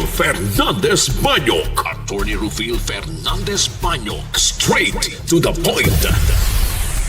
Fernandez Banyok. Attorney Rufil Fernandez Banyok. Straight to the point.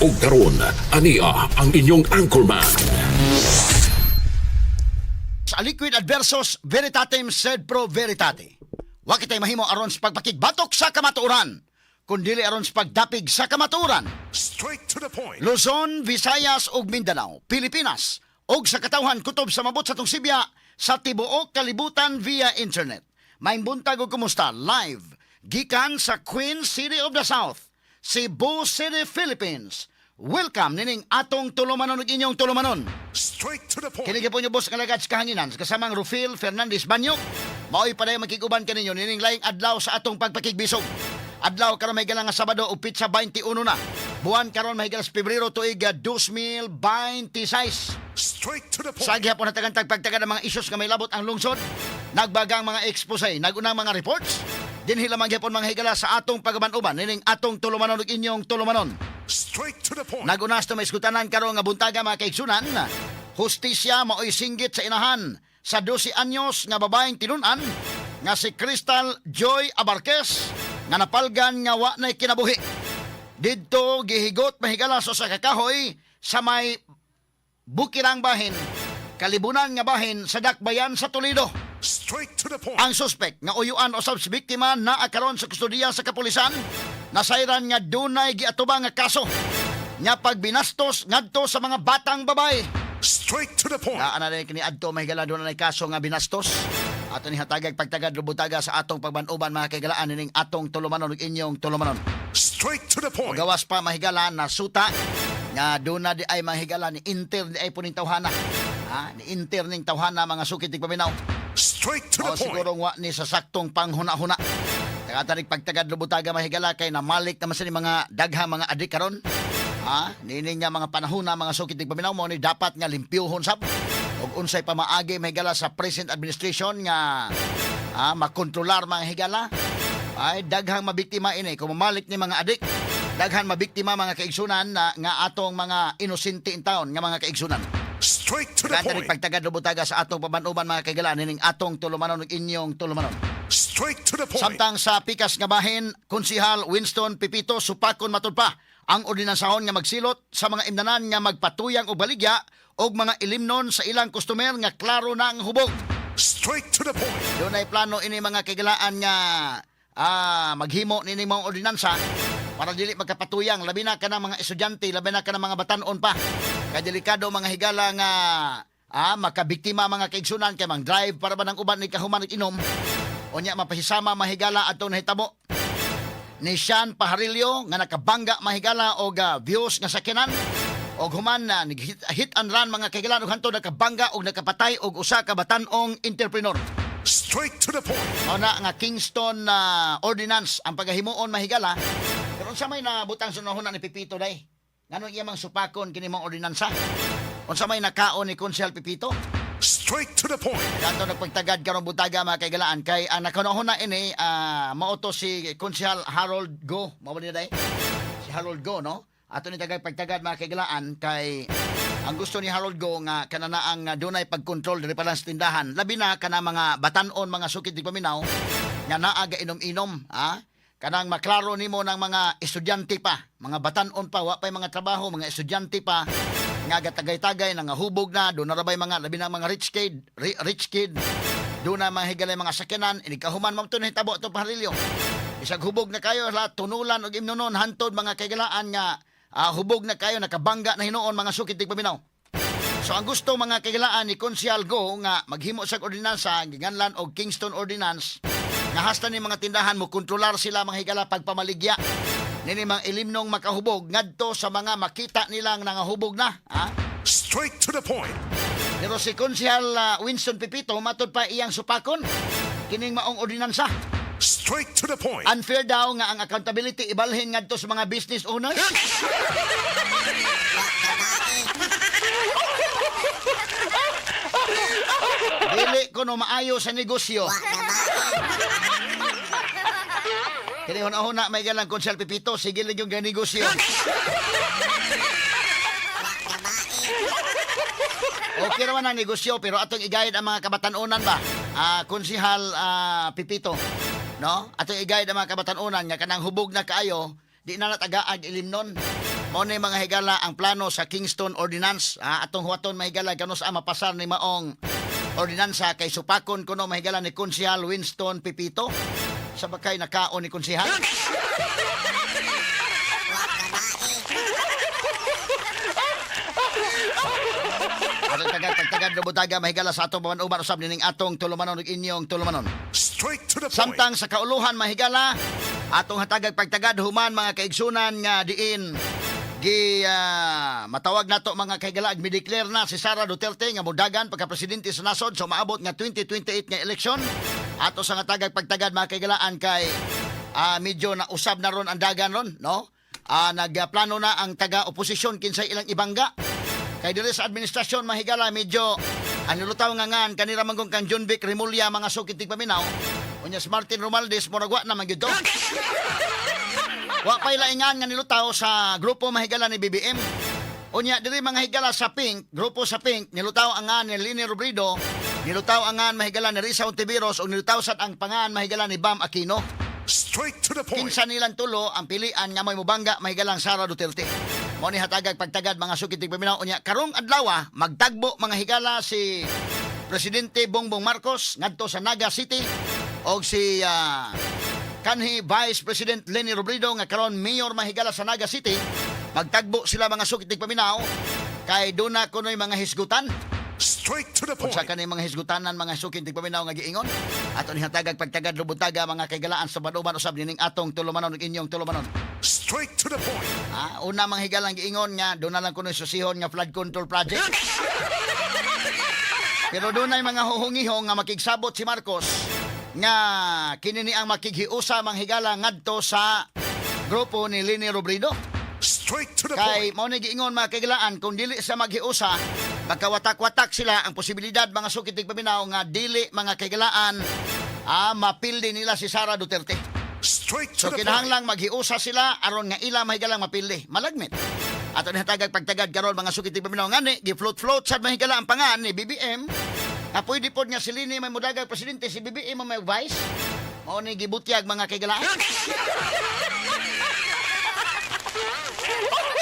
O karon, ania ang inyong anchorman. Sa liquid adversus veritatem sed pro veritate. Wa kitay mahimo aron sa pagpakigbatok sa kamatuoran, kundili aron sa pagdapig sa kamatuoran. Straight to the point. Luzon, Visayas ug Mindanao, Pilipinas, ug sa katawhan kutob sa mabot sa tong Sibya sa tibuok kalibutan via internet. May buntag ug kumusta live gikan sa Queen City of the South, Cebu City, Philippines. Welcome nining atong tulumanon ug inyong tulumanon. Straight to the point. Kini po niyo boss kalagad sa kahanginan sa kasamang Rufil Fernandez Banyok. Maoy pa dayon makiguban kaninyo nining laing adlaw sa atong pagpakigbisog. Adlaw karon may galang nga Sabado ug pitsa 21 na. Buwan karon may galang sa Pebrero tuig 2026. Straight to the point. Sa gihapon natagan tagpagtagan ng mga issues nga may labot ang lungsod. Nagbagang mga expose, nagunang mga reports. Dinhi lamang gyapon mga higala sa atong pagaban-uban nining atong tulumanon ug inyong tulumanon. Straight to the point. Nagunas na may iskutanan karon nga buntaga mga kaigsunan. Hustisya maoy singgit sa inahan sa 12 anyos nga babaeng tinunan nga si Crystal Joy Abarquez nga napalgan nga wa nay kinabuhi. Didto gihigot mahigala sa kakahoy sa may bukirang bahin, kalibunan nga bahin sa Dakbayan sa Toledo. Straight to the point. Ang suspect nga uyuan usab sa biktima na akaron sa kustudiya sa kapulisan, nasayran nga dunay giatubang nga kaso nga pagbinastos ngadto sa mga batang babae. Straight to the point. Naa na rin kini adto mahigala dunay kaso nga binastos. Ato ni hatagag pagtagad lubutaga sa atong pagban-uban mga kaigalaan ning atong tulumanon ug inyong tulumanon. Straight to the point. Gawas pa mahigala na suta nga duna di ay mahigala ni inter di ay puning tawhana. Ha, ni inter ning tawhana mga sukit tig paminaw. Straight to O the point. siguro wa ni sa saktong panghuna-huna. Tagatanig pagtagad lubutaga mahigala kay namalik naman sa ni mga dagha mga adik karon. Ha, nining nga mga panahon na mga sukit tig paminaw mo ni dapat nga limpyuhon sab. Og unsay pamaagi mahigala sa present administration nga makontrolar mga higala. Ay daghang mabiktima ini kung mamalik ni mga adik. Daghan mabiktima mga kaigsunan na nga atong mga inosente in taon nga mga kaigsunan. Straight to the Kaya point. pagtagad lubutaga sa atong pabanuban mga kaigalaan ning atong tulumanon ug inyong tulumanon. Straight to the point. Samtang sa pikas nga bahin, Konsihal Winston Pipito supakon matud pa ang ordinansahon nga magsilot sa mga imnanan nga magpatuyang og baligya og mga ilimnon sa ilang customer nga klaro na ang hubog. Straight to the point. Dunay plano ini mga kaigalaan nga maghimo nini mga ordinansa para dili magkapatuyang labi na kanang mga estudyante, labi na kanang mga batan-on pa. Kay delikado mga higala nga makabiktima mga kaigsunan kay mang drive para ba nang uban ni kahuman ug inom. Unya mapahisama mahigala adto nahitabo ni Sean Pajarillo nga nakabangga mahigala og views nga sakyanan og human na hit and run mga kaigalan ug hanto nakabangga og nakapatay og usa ka batan-ong entrepreneur. Straight to the point. Mao na nga Kingston Ordinance ang pagahimuon mahigala. Pero unsa may nabutang sunahon ni Pipito day? Nganong iya mang supakon kini mong ordinansa? Unsa may nakaon ni Konsehal Pipito? Straight to the point. Kanto nagpagtagad karon butaga mga kaigalaan kay ang nakanahon na ini mauto si Konsehal Harold Go. Mao ni day? Si Harold Go no? Ato ni tagay pagtagad mga kaigalaan kay ang gusto ni Harold Go nga kanana ang dunay pagkontrol diri pa lang sa tindahan. Labi na kana mga batan-on mga sukit di paminaw nga naaga inom-inom, kanang maklaro nimo ng mga estudyante pa, mga batan-on pa, wa pay mga trabaho, mga estudyante pa nga gatagay-tagay nga hubog na, do na rabay mga labi na mga rich kid, do na mga higalay mga sakyanan, inikahuman mo to nahitabo to Pajarillo. Bisag hubog na kayo la tunulan og imnonon hantod mga kaigalaan nga hubog na kayo nakabangga na hinuon mga sukit tig paminaw. So ang gusto mga kaigalaan ni Konsehal Go nga maghimo sa ordinansa giganlan og Kingston Ordinance nga hasta ni mga tindahan mo kontrolar sila mga higala pagpamaligya nini mga ilimnong makahubog ngadto sa mga makita nilang nangahubog na. Straight to the point. Pero si Konsehal Winston Pipito matud pa iyang supakon kining maong ordinansa. Straight to the point. Unfair daw nga ang accountability ibalhin ngadto sa mga business owners. Dili ko no maayo sa negosyo. Kini huna-huna may galang Konsehal Pipito, sige lang yung negosyo. Okay naman ang negosyo, pero atong igayad ang mga kabatanunan ba? konsihal Pipito, no? Ato igay na mga kabatanunan nga kanang hubog na kaayo, di na natagaag ilimnon. Mao ni mga higala ang plano sa Kingston Ordinance. Atong huwaton mahigala kanos sa mapasar ni maong ordinansa kay supakon kuno mahigala ni konsihal Winston Pipito. Sa bakay nakaon ni konsihal. Pagtagad lubutaga mahigala sa atong pamanuban usab nining atong tulumanon ug inyong tulumanon. Straight to the point. Samtang sa kauluhan mahigala atong hatagag pagtagad human mga kaigsunan nga diin matawag nato mga kahigala mi-declare na si Sara Duterte nga modagan pagka presidente sa nasod so maabot nga 2028 nga eleksyon. Ato sa hatagag pagtagad mga kahigalaan kay medyo na usab na ron ang dagan ron, no? Nagplano na ang taga-oposisyon kinsay ilang ibangga. Kay dili sa administrasyon mahigala medyo anilutaw nga ngan kanira manggong kang John Vic Remulla mga sukitig paminaw. Unya si Martin Romualdez moragwa na man gyud to. Wa pay laingan nga nilutaw sa grupo mahigala ni BBM. Unya dili mga higala sa Pink, grupo sa Pink nilutaw ang ngan ni Leni Robredo, nilutaw ang ngan mahigala ni Risa Ontiveros ug nilutaw sad ang pangan mahigala ni Bam Aquino. Straight to the point. Kinsa nilang tulo ang pilian nga may mubangga mahigalang Sara Duterte. Mao ni hatagag pagtagad mga sukitig paminaw unya karong adlaw magtagbo mga higala si Presidente Bongbong Marcos ngadto sa Naga City og si kanhi Vice President Leni Robredo nga karon mayor mahigala sa Naga City. Magtagbo sila mga sukitig paminaw kay duna kunoy mga hisgutan. Straight to the point. Sa kanay mga hisgutanan mga sukitig paminaw nga giingon. Ato ni hatagag pagtagad lubutaga mga kaigalaan sa banuban usab nining atong tulumanon ug inyong tulumanon. Straight to the point. Una mga higalang giingon nga doon na lang kuno susihon nga flood control project. Pero doon ay mga huhungihong nga makigsabot si Marcos nga kinini ang makighiusa mga higala ngadto sa grupo ni Leni Robredo. Straight to the Kay point. mao ni giingon mga kaigalaan kung dili sa maghiusa magkawatak-watak sila ang posibilidad mga sukitig paminaw nga dili mga kaigalaan mapildi nila si Sara Duterte. Straight So to the point. kinahanglang maghiusa sila aron nga ila mahigalang mapildi. Malagmit. Ato ni hatagag pagtagad karon mga sukitig paminaw ngani gi-float sa mahigala ang pangan ni BBM. Pwede po nga si Leni may mudagag presidente si BBM may vice. Mao ni gibutyag mga kaigalaan.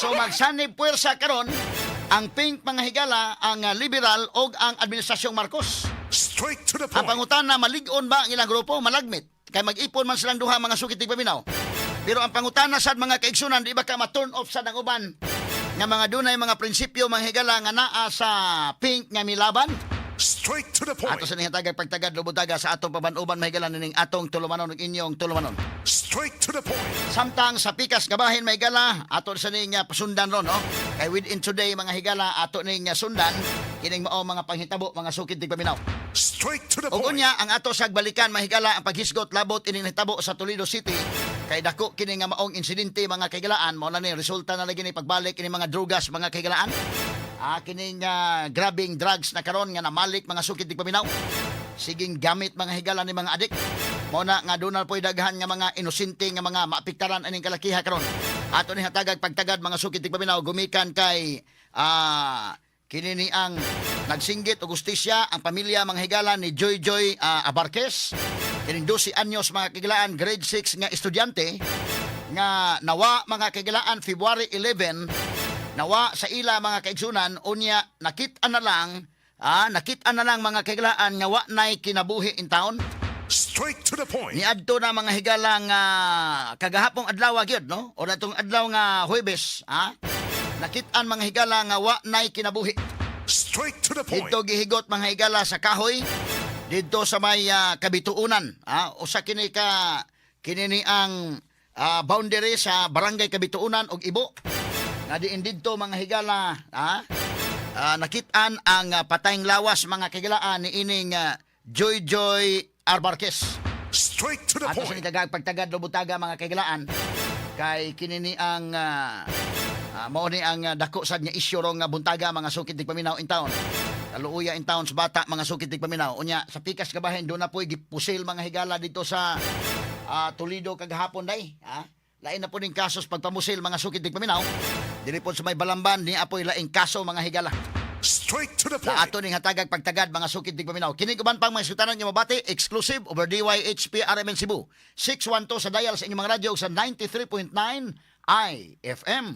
So magsanib puwersa karon ang Pink mga higala, ang liberal o ang administrasyong Marcos. Straight to the Ang point. pangutana malig-on ba ang ilang grupo? Malagmit. Kay mag-ipon man silang duha mga sukitig paminaw. Pero ang pangutana sad mga kaigsunan di ba ka ma-turn off sa ang uban nga mga dunay mga prinsipyo mga higala nga naa sa Pink nga milaban. Straight to the point. Ato sa nihatagag pagtagad lubutaga sa atong pabanuban mahigalan ning atong tulumanon ug inyong tulumanon. Straight to the point. Samtang sa pikas kabahin mahigala ato sa ning pasundan ron no. Kay within today mga higala ato ning sundan kining mao mga panghitabo mga sukid tig paminaw. Straight to the Ug point. unya ang ato sa balikan mahigala ang paghisgot labot ining hitabo sa Toledo City kay dako kini nga maong insidente mga kaigalaan mao na ni resulta na lagi ni pagbalik ini mga drugas mga kaigalaan. Kining grabbing drugs na karon nga namalik mga sukid tig paminaw. Siging gamit mga higala ni mga adik. Mao na nga dunal po'y daghan nga mga inosente nga mga maapektaran aning kalakiha karon. Ato ni hatagag pagtagad mga sukid tig paminaw gumikan kay kinini ang nagsinggit og hustisya ang pamilya mga higala ni Joy Abarquez. Kining 12 anyos mga kigilaan grade 6 nga estudyante nga nawa mga kigilaan February 11 nawa sa ila mga kaigsunan unya nakit-an na lang mga kigilaan nga wa nay kinabuhi in town. Straight to the point. Niadto na mga higalang kagahapong adlaw gyud no o natong adlaw nga Huwebes nakit-an mga higala nga wa nay kinabuhi. Straight to the point. Dito gihigot mga higala sa kahoy dito sa may Kabituunan. Usa kini ni ang boundary sa barangay Kabituunan og Ibo. Nga diin dito mga higala nakit-an ang patayng lawas mga kigalaan ni ining Joy Abarquez. Straight to the Ato sa point. pagtagad lubutaga mga kaigalaan kay kinini ang mao ni ang dako sad nga isyu ro nga buntaga mga sukid tig paminaw in town. Kaluuya in town sa bata mga sukid tig paminaw. Unya sa pikas kabahin do na poy gipusil mga higala dito sa Toledo kagahapon day. Lain na po ning kasos pagpamusil mga sukid tig paminaw. Dili po sa may Balamban ni apoy laing kaso mga higala. Straight to the Sa point. ato ning hatagag pagtagad mga sukid dig paminaw. Kini uban pang mga sutanan niyo mabati exclusive over DYHP RMN Cebu. 612 sa dial sa inyong mga radyo ug sa 93.9 IFM.